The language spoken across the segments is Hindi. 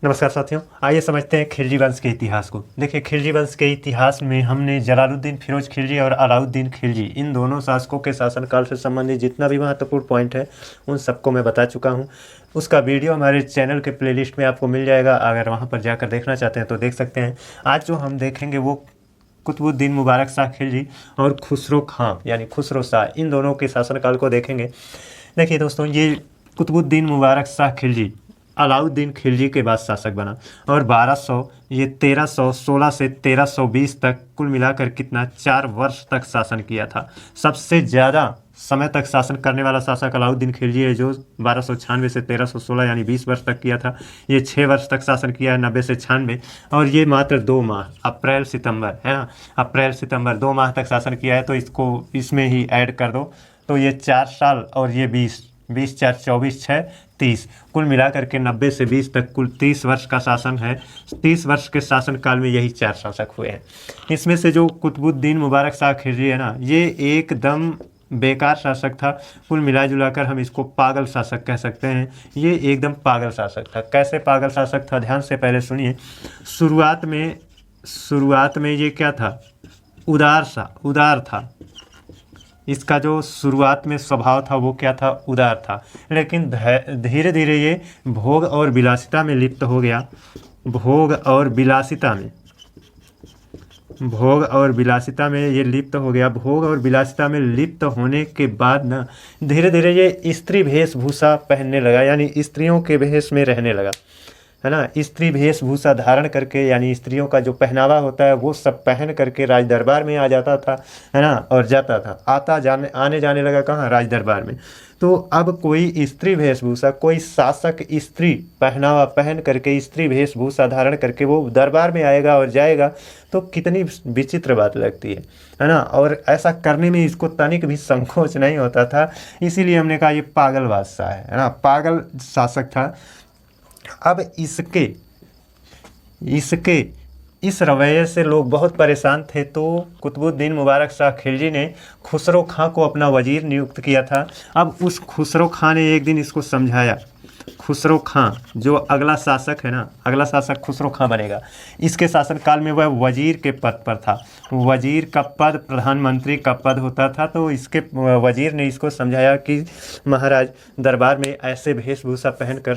नमस्कार साथियों, आइए समझते हैं खिलजी वंश के इतिहास को। देखिए, खिलजी वंश के इतिहास में हमने जलालुद्दीन फिरोज खिलजी और अलाउद्दीन खिलजी इन दोनों शासकों के शासनकाल से संबंधित जितना भी महत्वपूर्ण पॉइंट है उन सबको मैं बता चुका हूं। उसका वीडियो हमारे चैनल के प्लेलिस्ट में आपको मिल जाएगा। अगर वहां पर जाकर देखना चाहते हैं तो देख सकते हैं। आज जो हम देखेंगे वो कुतुबुद्दीन मुबारक शाह खिलजी और खुसरो खां यानी खुसरो शाह, इन दोनों के शासनकाल को देखेंगे। देखिए दोस्तों, ये कुतुबुद्दीन मुबारक शाह खिलजी अलाउद्दीन खिलजी के बाद शासक बना और 1316 से 1320 तक कुल मिलाकर कितना 4 वर्ष तक शासन किया था। सबसे ज़्यादा समय तक शासन करने वाला शासक अलाउद्दीन खिलजी है, जो 1296 से 1316 यानी 20 वर्ष तक किया था। ये 6 वर्ष तक शासन किया है, 90 से 96, और ये मात्र 2 माह अप्रैल सितंबर है ना, अप्रैल सितंबर 2 माह तक शासन किया है। तो इसको इसमें ही ऐड कर दो तो ये 4 साल और ये 20 4 24 6 30, कुल मिलाकर के 90 से 20 तक कुल 30 वर्ष का शासन है। 30 वर्ष के शासनकाल में यही 4 शासक हुए हैं। इसमें से जो कुतुबुद्दीन मुबारक शाह खिलजी है ना, ये एकदम बेकार शासक था। कुल मिला जुलाकर हम इसको पागल शासक कह सकते हैं। ये एकदम पागल शासक था। कैसे पागल शासक था, ध्यान से पहले सुनिए। शुरुआत में ये क्या था, उदार था। इसका जो शुरुआत में स्वभाव था वो क्या था, उदार था। लेकिन धीरे धीरे ये भोग और विलासिता में लिप्त हो गया। भोग और विलासिता में ये लिप्त हो गया। भोग और विलासिता में लिप्त होने के बाद ना धीरे धीरे ये स्त्री वेशभूषा पहनने लगा, यानी स्त्रियों के भेष में रहने लगा, है ना। स्त्री वेशभूषा धारण करके, यानी स्त्रियों का जो पहनावा होता है वो सब पहन करके राज दरबार में आ जाता था, है ना, और जाता था। आने जाने लगा कहाँ, राज दरबार में। तो अब कोई स्त्री वेशभूषा, कोई शासक स्त्री पहनावा पहन करके, स्त्री वेशभूषा धारण करके वो दरबार में आएगा और जाएगा, तो कितनी विचित्र बात लगती है ना। और ऐसा करने में इसको तनिक भी संकोच नहीं होता था। इसीलिए हमने कहा ये पागल बादशाह है ना, पागल शासक था। अब इस रवैये से लोग बहुत परेशान थे। तो कुतुबुद्दीन मुबारक शाह खिलजी ने खुसरो खां को अपना वजीर नियुक्त किया था। अब उस खुसरो खां ने एक दिन इसको समझाया। खुसरो खां जो अगला शासक है ना, अगला शासक खुसरो खां बनेगा। इसके शासनकाल में वह वजीर के पद पर था। वजीर का पद प्रधानमंत्री का पद होता था। तो इसके वजीर ने इसको समझाया कि महाराज, दरबार में ऐसे वेशभूषा पहनकर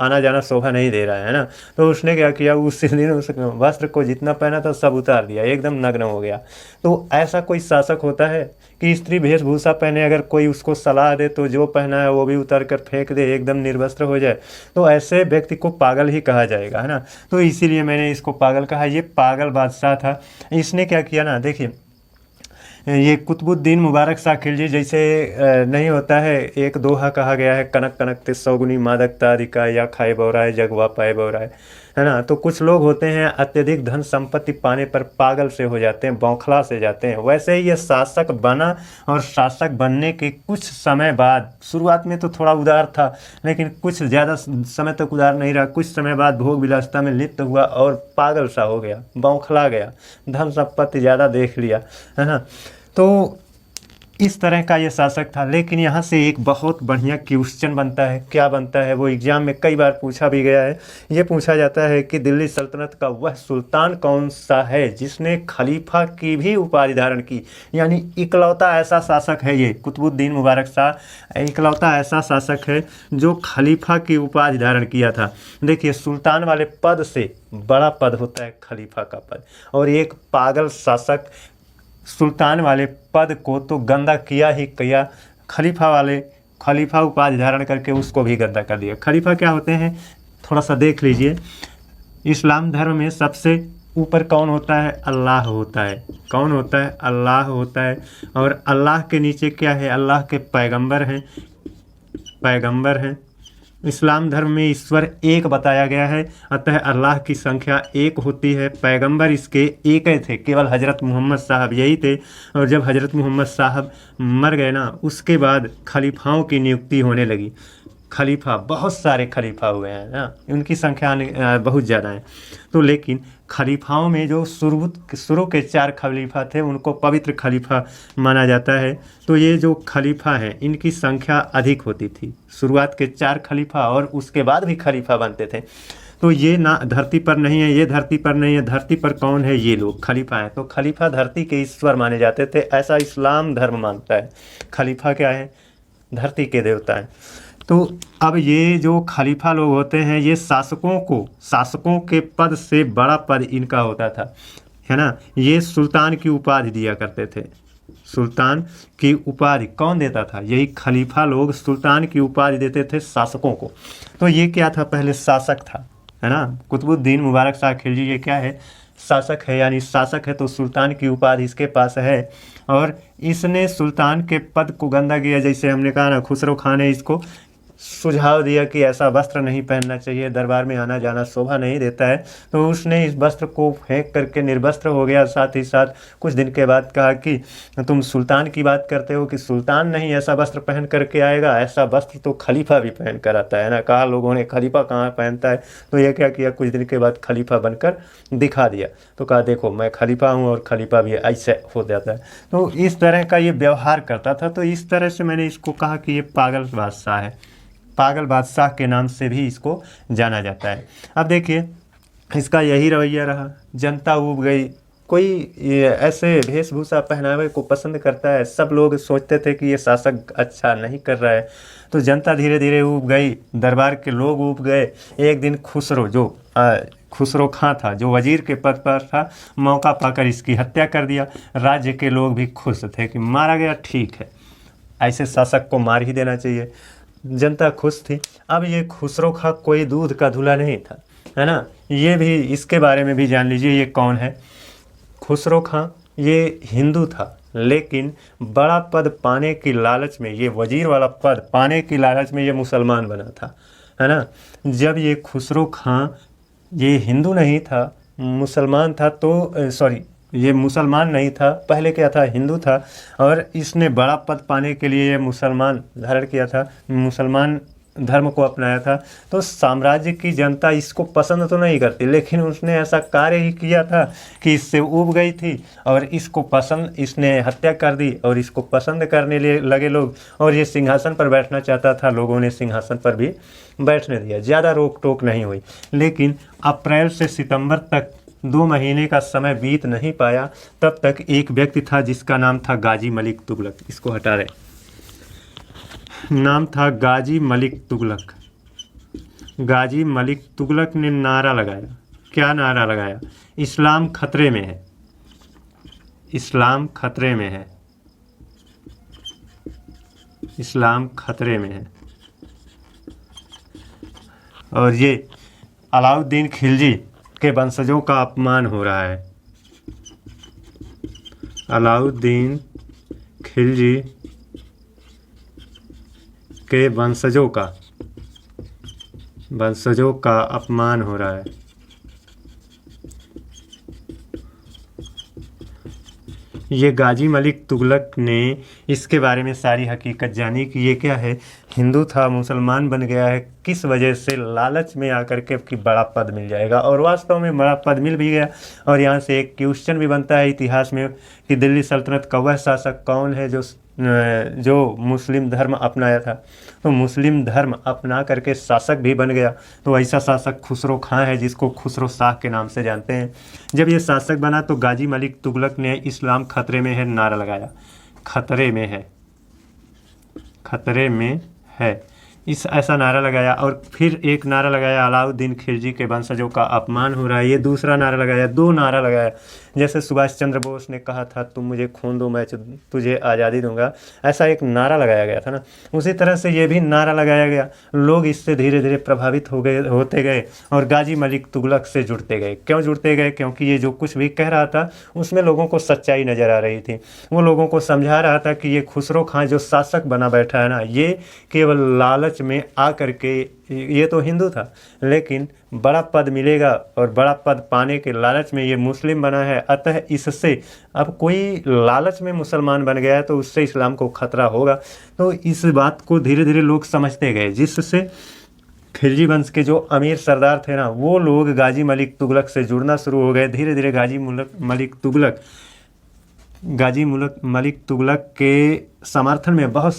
आना जाना शोभा नहीं दे रहा है ना। तो उसने क्या किया, उस दिन उस वस्त्र को जितना पहना था सब उतार दिया, एकदम नग्न हो गया। तो ऐसा कोई शासक होता है कि स्त्री वेशभूषा पहने, अगर कोई उसको सलाह दे तो जो पहना है वो भी उतार कर फेंक दे, एकदम निर्वस्त्र हो जाए, तो ऐसे व्यक्ति को पागल ही कहा जाएगा, है ना। तो इसीलिए मैंने इसको पागल कहा। ये पागल बादशाह था। इसने क्या किया ना, देखिए, ये कुतुबुद्दीन मुबारक शाह खिलजी जैसे नहीं होता है, एक दोहा कहा गया है, कनक कनक ते सौगुनी मादकता अधिका, या खाए बौराए जगवा पाए बौराए, है ना। तो कुछ लोग होते हैं अत्यधिक धन संपत्ति पाने पर पागल से हो जाते हैं, बौखला से जाते हैं। वैसे ही ये शासक बना और शासक बनने के कुछ समय बाद, शुरुआत में तो थोड़ा उदार था, लेकिन कुछ ज़्यादा समय तक उदार नहीं रहा। कुछ समय बाद भोग विलासिता में लिप्त हुआ और पागल सा हो गया, बौखला गया, धन संपत्ति ज़्यादा देख लिया, है ना। तो इस तरह का ये शासक था। लेकिन यहाँ से एक बहुत बढ़िया क्वेश्चन बनता है। क्या बनता है, वो एग्जाम में कई बार पूछा भी गया है। ये पूछा जाता है कि दिल्ली सल्तनत का वह सुल्तान कौन सा है जिसने खलीफा की भी उपाधि धारण की, यानी इकलौता ऐसा शासक है ये कुतुबुद्दीन मुबारक शाह, इकलौता ऐसा शासक है जो खलीफा की उपाधि धारण किया था। देखिए, सुल्तान वाले पद से बड़ा पद होता है खलीफा का पद, और एक पागल शासक सुल्तान वाले पद को तो गंदा किया ही किया, खलीफा उपाधि धारण करके उसको भी गंदा कर दिया। खलीफा क्या होते हैं, थोड़ा सा देख लीजिए। इस्लाम धर्म में सबसे ऊपर कौन होता है, अल्लाह होता है। कौन होता है, अल्लाह होता है। और अल्लाह के नीचे क्या है, अल्लाह के पैगंबर हैं। इस्लाम धर्म में ईश्वर एक बताया गया है, अतः अल्लाह की संख्या एक होती है। पैगंबर इसके एक ही थे, केवल हज़रत मोहम्मद साहब यही थे। और जब हज़रत मोहम्मद साहब मर गए ना, उसके बाद खलीफाओं की नियुक्ति होने लगी। खलीफा, बहुत सारे खलीफा हुए हैं ना, उनकी संख्या बहुत ज़्यादा है। तो लेकिन खलीफाओं में जो शुरू के 4 खलीफा थे उनको पवित्र खलीफा माना जाता है। तो ये जो खलीफा हैं इनकी संख्या अधिक होती थी, शुरुआत के 4 खलीफा और उसके बाद भी खलीफा बनते थे। तो ये ना धरती पर नहीं है, ये धरती पर नहीं है, धरती पर कौन है? ये लोग खलीफा हैं। तो खलीफा धरती के ईश्वर माने जाते थे, ऐसा इस्लाम धर्म मानता है। खलीफा क्या है? धरती के देवता हैं। तो अब ये जो खलीफा लोग होते हैं ये शासकों के पद से बड़ा पद इनका होता था, है ना। ये सुल्तान की उपाधि दिया करते थे। सुल्तान की उपाधि कौन देता था? यही खलीफा लोग सुल्तान की उपाधि देते थे शासकों को। तो ये क्या था? पहले शासक था, है ना। कुतुबुद्दीन मुबारक शाह खिलजी ये क्या है? शासक है, यानी शासक है। तो सुल्तान की उपाधि इसके पास है और इसने सुल्तान के पद को गंदा किया। जैसे हमने कहा ना, खुसरो खान ने इसको सुझाव दिया कि ऐसा वस्त्र नहीं पहनना चाहिए, दरबार में आना जाना शोभा नहीं देता है। तो उसने इस वस्त्र को फेंक करके निर्वस्त्र हो गया। साथ ही साथ कुछ दिन के बाद कहा कि तुम सुल्तान की बात करते हो कि सुल्तान नहीं ऐसा वस्त्र पहन करके आएगा, ऐसा वस्त्र तो खलीफा भी पहन कर आता है ना। कहा लोगों ने खलीफा कहाँ पहनता है? तो ये क्या किया, कुछ दिन के बाद खलीफा बनकर दिखा दिया। तो कहा देखो मैं खलीफा हूँ और खलीफा भी ऐसे हो जाता है। तो इस तरह का ये व्यवहार करता था। तो इस तरह से मैंने इसको कहा कि ये पागल बादशाह है। पागल बादशाह के नाम से भी इसको जाना जाता है। अब देखिए इसका यही रवैया रहा, जनता ऊब गई। कोई ये ऐसे वेशभूषा पहनावे को पसंद करता है? सब लोग सोचते थे कि ये शासक अच्छा नहीं कर रहा है। तो जनता धीरे धीरे ऊब गई, दरबार के लोग ऊब गए। एक दिन खुसरो खां था जो वजीर के पद पर था, मौका पाकर इसकी हत्या कर दिया। राज्य के लोग भी खुश थे कि मारा गया, ठीक है, ऐसे शासक को मार ही देना चाहिए। जनता खुश थी। अब ये खुसरो खां कोई दूध का धुला नहीं था, है ना। ये भी इसके बारे में भी जान लीजिए, ये कौन है। खुसरो खां ये हिंदू था, लेकिन बड़ा पद पाने की लालच में, ये वजीर वाला पद पाने की लालच में ये मुसलमान बना था, है ना। जब ये खुसरो खां ये हिंदू नहीं था, मुसलमान था, तो ये मुसलमान नहीं था, पहले क्या था, हिंदू था। और इसने बड़ा पद पाने के लिए ये मुसलमान धारण किया था, मुसलमान धर्म को अपनाया था। तो साम्राज्य की जनता इसको पसंद तो नहीं करती, लेकिन उसने ऐसा कार्य ही किया था कि इससे ऊब गई थी और इसने हत्या कर दी और इसको पसंद करने लगे लोग। और ये सिंहासन पर बैठना चाहता था, लोगों ने सिंहासन पर भी बैठने दिया, ज़्यादा रोक टोक नहीं हुई। लेकिन अप्रैल से सितंबर तक 2 महीने का समय बीत नहीं पाया, तब तक एक व्यक्ति था जिसका नाम था गाजी मलिक तुगलक। इसको हटा रहे, नाम था गाजी मलिक तुगलक। गाजी मलिक तुगलक ने नारा लगाया। क्या नारा लगाया? इस्लाम खतरे में है, इस्लाम खतरे में है, इस्लाम खतरे में है। और ये अलाउद्दीन खिलजी के वंशजों का अपमान हो रहा है। अलाउद्दीन खिलजी के वंशजों का अपमान हो रहा है। ये गाजी मलिक तुगलक ने इसके बारे में सारी हकीकत जानी कि ये क्या है, हिंदू था, मुसलमान बन गया है, किस वजह से, लालच में आकर के कि बड़ा पद मिल जाएगा। और वास्तव में बड़ा पद मिल भी गया। और यहाँ से एक क्वेश्चन भी बनता है इतिहास में कि दिल्ली सल्तनत का वह शासक कौन है जो मुस्लिम धर्म अपनाया था। तो मुस्लिम धर्म अपना करके शासक भी बन गया। तो ऐसा शासक खुसरो खां है, जिसको खुसरो शाह के नाम से जानते हैं। जब ये शासक बना तो गाजी मलिक तुगलक ने इस्लाम खतरे में है नारा लगाया। खतरे में है, खतरे में है, ऐसा नारा लगाया। और फिर एक नारा लगाया, अलाउद्दीन खिलजी के वंशजों का अपमान हो रहा है। ये दूसरा नारा लगाया, 2 नारा लगाया। जैसे सुभाष चंद्र बोस ने कहा था तुम मुझे खून दो मैं तुझे आज़ादी दूंगा, ऐसा एक नारा लगाया गया था ना। उसी तरह से ये भी नारा लगाया गया। लोग इससे धीरे धीरे प्रभावित होते गए और गाजी मलिक तुगलक से जुड़ते गए। क्यों जुड़ते गए? क्योंकि ये जो कुछ भी कह रहा था उसमें लोगों को सच्चाई नज़र आ रही थी। वो लोगों को समझा रहा था कि ये खुसरो खां जो शासक बना बैठा है ना, ये केवल लालच में आ करके ये तो हिंदू था, लेकिन बड़ा पद मिलेगा और बड़ा पद पाने के लालच में ये मुस्लिम बना है, अतः इससे अब कोई लालच में मुसलमान बन गया है तो उससे इस्लाम को खतरा होगा। तो इस बात को धीरे धीरे लोग समझते गए, जिससे खिलजी वंश के जो अमीर सरदार थे ना, वो लोग गाजी मलिक तुगलक से जुड़ना शुरू हो गए। धीरे धीरे गाजी मलिक तुगलक के समर्थन में बहुत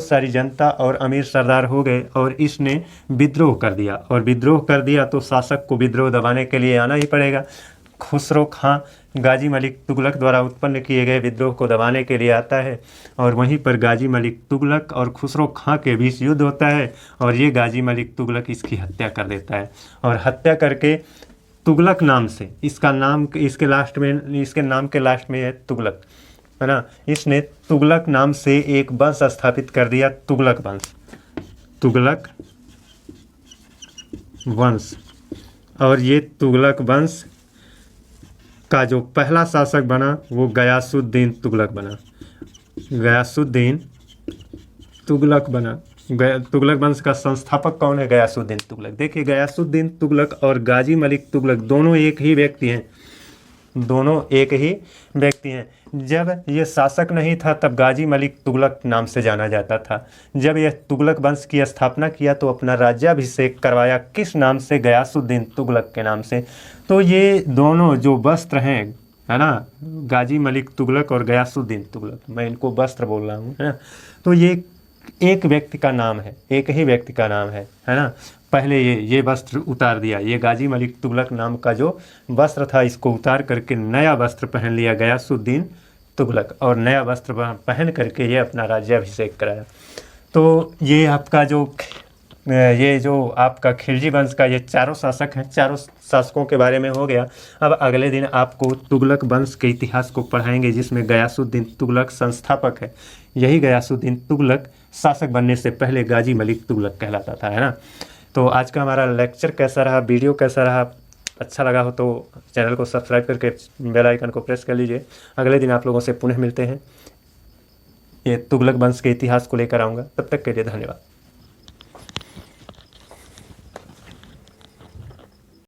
सारी जनता और अमीर सरदार हो गए और इसने विद्रोह कर दिया। और विद्रोह कर दिया तो शासक को विद्रोह दबाने के लिए आना ही पड़ेगा। खुसरो खां गाजी मलिक तुगलक द्वारा उत्पन्न किए गए विद्रोह को दबाने के लिए आता है और वहीं पर गाजी मलिक तुगलक और खुसरो खां के बीच युद्ध होता है और ये गाजी मलिक तुगलक इसकी हत्या कर देता है। और हत्या करके तुगलक नाम से, इसके नाम के लास्ट में है तुगलक, है ना। इसने तुगलक नाम से एक वंश स्थापित कर दिया, तुगलक वंश। और ये तुगलक वंश का जो पहला शासक बना वो गयासुद्दीन तुगलक बना। तुगलक वंश का संस्थापक कौन है? गयासुद्दीन तुगलक। देखिए, गयासुद्दीन तुगलक और गाजी मलिक तुगलक दोनों एक ही व्यक्ति हैं। जब ये शासक नहीं था तब गाजी मलिक तुगलक नाम से जाना जाता था। जब यह तुगलक वंश की स्थापना किया तो अपना राज्याभिषेक करवाया, किस नाम से? गयासुद्दीन तुगलक के नाम से। तो ये दोनों जो वस्त्र हैं, है ना, गाजी मलिक तुगलक और गयासुद्दीन तुगलक, मैं इनको वस्त्र बोल रहा हूँ, है ना। तो ये एक व्यक्ति का नाम है, एक ही व्यक्ति का नाम है ना। पहले ये वस्त्र उतार दिया, ये गाजी मलिक तुगलक नाम का जो वस्त्र था इसको उतार करके नया वस्त्र पहन लिया गयासुद्दीन तुगलक, और नया वस्त्र पहन करके ये अपना राज्याभिषेक कराया। तो ये आपका जो आपका खिलजी वंश का ये चारों शासक हैं, चारों शासकों के बारे में हो गया। अब अगले दिन आपको तुगलक वंश के इतिहास को पढ़ाएंगे, जिसमें गयासुद्दीन तुगलक संस्थापक है। यही गयासुद्दीन तुगलक शासक बनने से पहले गाजी मलिक तुगलक कहलाता था, है ना। तो आज का हमारा लेक्चर कैसा रहा, वीडियो कैसा रहा, अच्छा लगा हो तो चैनल को सब्सक्राइब करके बेल आइकन को प्रेस कर लीजिए। अगले दिन आप लोगों से पुनः मिलते हैं, ये तुगलक वंश के इतिहास को लेकर आऊँगा। तब तक के लिए धन्यवाद।